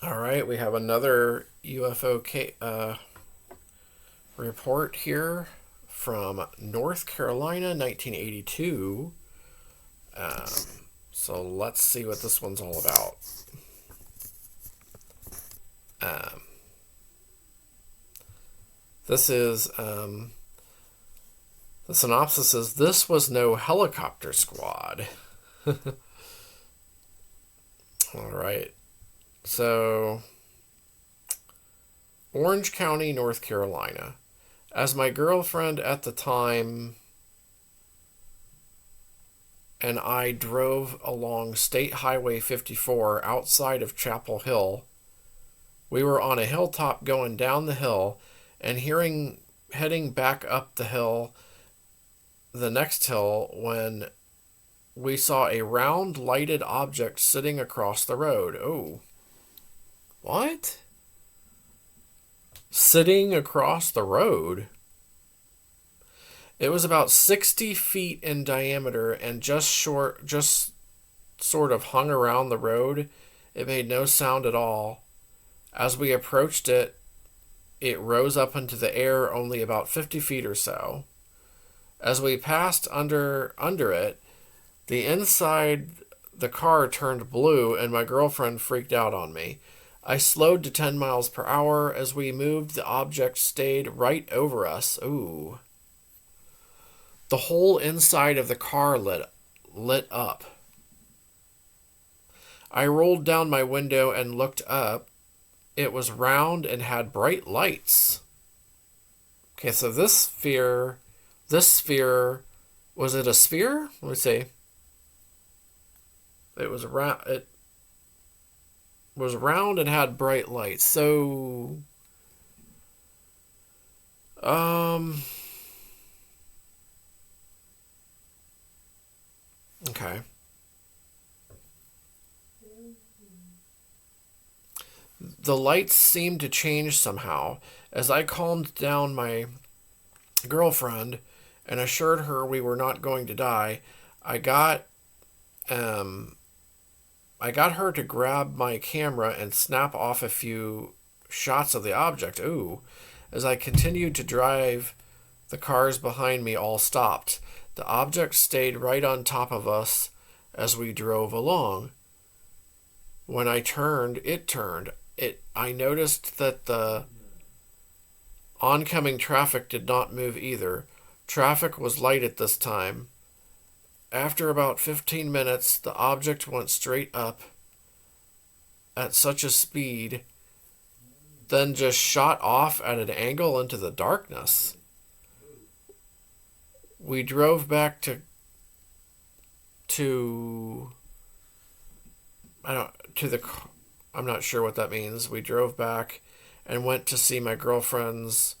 All right, we have another UFO report here from North Carolina, 1982. Um, so let's see what this one's all about. Um, this is the synopsis is this was no helicopter squad. All right, so Orange County, North Carolina. As my girlfriend at the time and I drove along State Highway 54 outside of Chapel Hill. We were on a hilltop going down the hill and heading back up the hill, the next hill, when we saw a round lighted object sitting across the road. Oh, what? Sitting across the road? It was about 60 feet in diameter and just sort of hung around the road. It made no sound at all. As we approached it, it rose up into the air only about 50 feet or so. As we passed under it, the inside the car turned blue and my girlfriend freaked out on me. I slowed to 10 miles per hour. As we moved, the object stayed right over us. Ooh. The whole inside of the car lit up. I rolled down my window and looked up. It was round and had bright lights. Okay, so this sphere, was it a sphere? Let me see. It was round. It was round and had bright lights. So, um, okay. The lights seemed to change somehow. As I calmed down my girlfriend and assured her we were not going to die, I got um I got her to grab my camera and snap off a few shots of the object. Ooh. As I continued to drive, the cars behind me all stopped. The object stayed right on top of us as we drove along. When I turned, it turned. I noticed that the oncoming traffic did not move either. Traffic was light at this time. After about 15 minutes, the object went straight up at such a speed, then just shot off at an angle into the darkness. We drove back to I don't to the I'm not sure what that means. We drove back and went to see my girlfriend's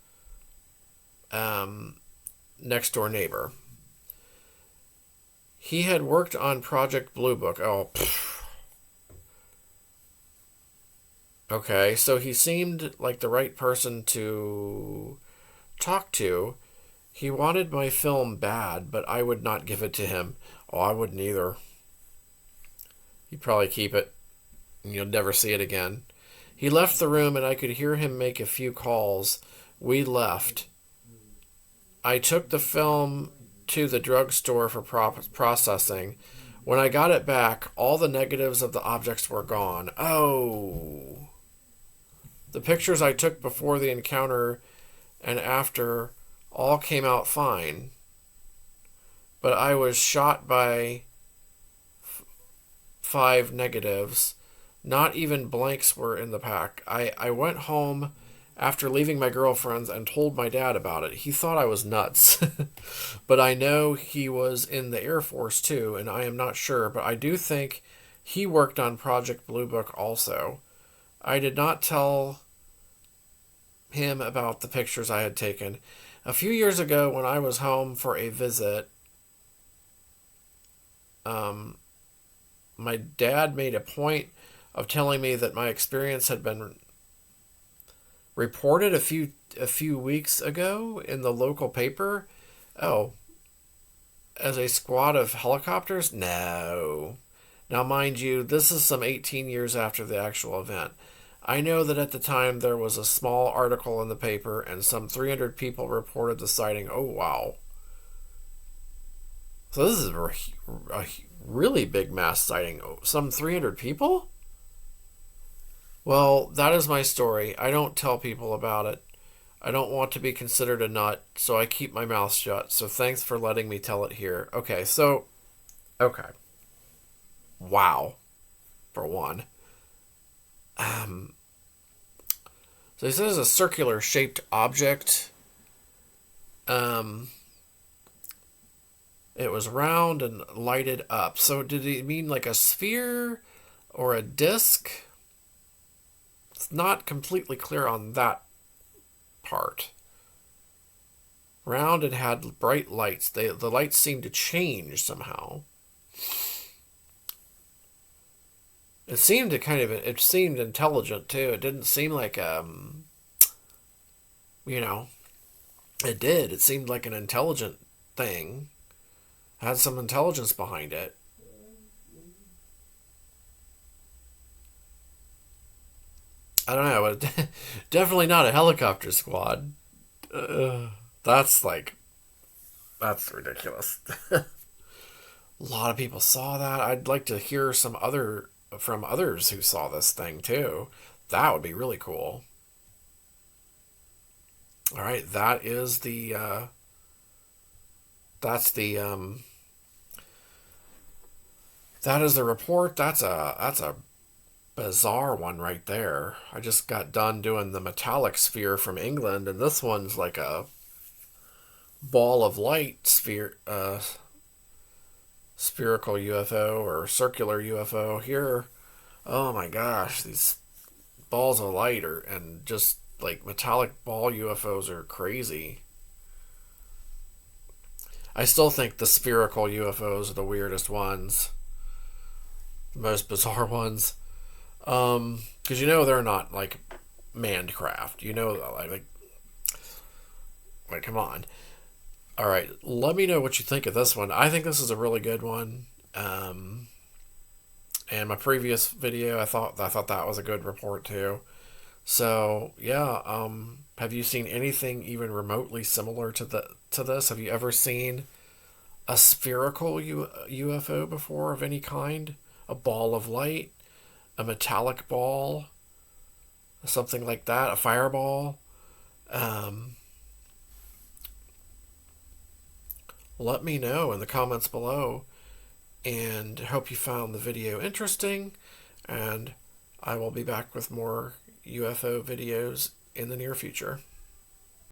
next door neighbor. He had worked on Project Blue Book. Oh, pff. Okay. So he seemed like the right person to talk to. He wanted my film bad, but I would not give it to him. Oh, I wouldn't either. He'd probably keep it, and you'll never see it again. He left the room, and I could hear him make a few calls. We left. I took the film to the drugstore for processing. When I got it back, all the negatives of the objects were gone. Oh. The pictures I took before the encounter and after all came out fine. But I was shot by 5 negatives. Not even blanks were in the pack. I went home after leaving my girlfriend's and told my dad about it. He thought I was nuts. But I know he was in the Air Force too, and I am not sure, but I do think he worked on Project Blue Book also. I did not tell him about the pictures I had taken. A few years ago, when I was home for a visit, my dad made a point of telling me that my experience had been reported a few weeks ago in the local paper. Oh, as a squad of helicopters? No. Now, mind you, this is some 18 years after the actual event. I know that at the time there was a small article in the paper and some 300 people reported the sighting. Oh, wow. So this is a really big mass sighting. Some 300 people? Well, that is my story. I don't tell people about it. I don't want to be considered a nut, so I keep my mouth shut. So thanks for letting me tell it here. Okay. Wow, for one. Um, so he says a circular shaped object. Um, it was round and lighted up. So did he mean like a sphere or a disc? It's not completely clear on that part. Round and had bright lights. The lights seemed to change somehow. It seemed intelligent too. It didn't seem like you know, it did. It seemed like an intelligent thing. Had some intelligence behind it. I don't know, but definitely not a helicopter squad. Uh, that's like that's ridiculous. A lot of people saw that. I'd like to hear some other from others who saw this thing too. That would be really cool. All right, that's the that is the report. That's a bizarre one right there. I just got done doing the metallic sphere from England, and this one's like a ball of light spherical UFO or circular UFO here. Oh my gosh, these balls of light are and just like metallic ball UFOs are crazy. I still think the spherical UFOs are the weirdest ones, the most bizarre ones. Because they're not like manned craft. Like come on. All right, let me know what you think of this one. I think this is a really good one. And my previous video, I thought that was a good report too. So yeah, have you seen anything even remotely similar to this? Have you ever seen a spherical UFO before of any kind? A ball of light, a metallic ball, something like that, a fireball? Um, Let me know in the comments below, and hope you found the video interesting. And I will be back with more UFO videos in the near future.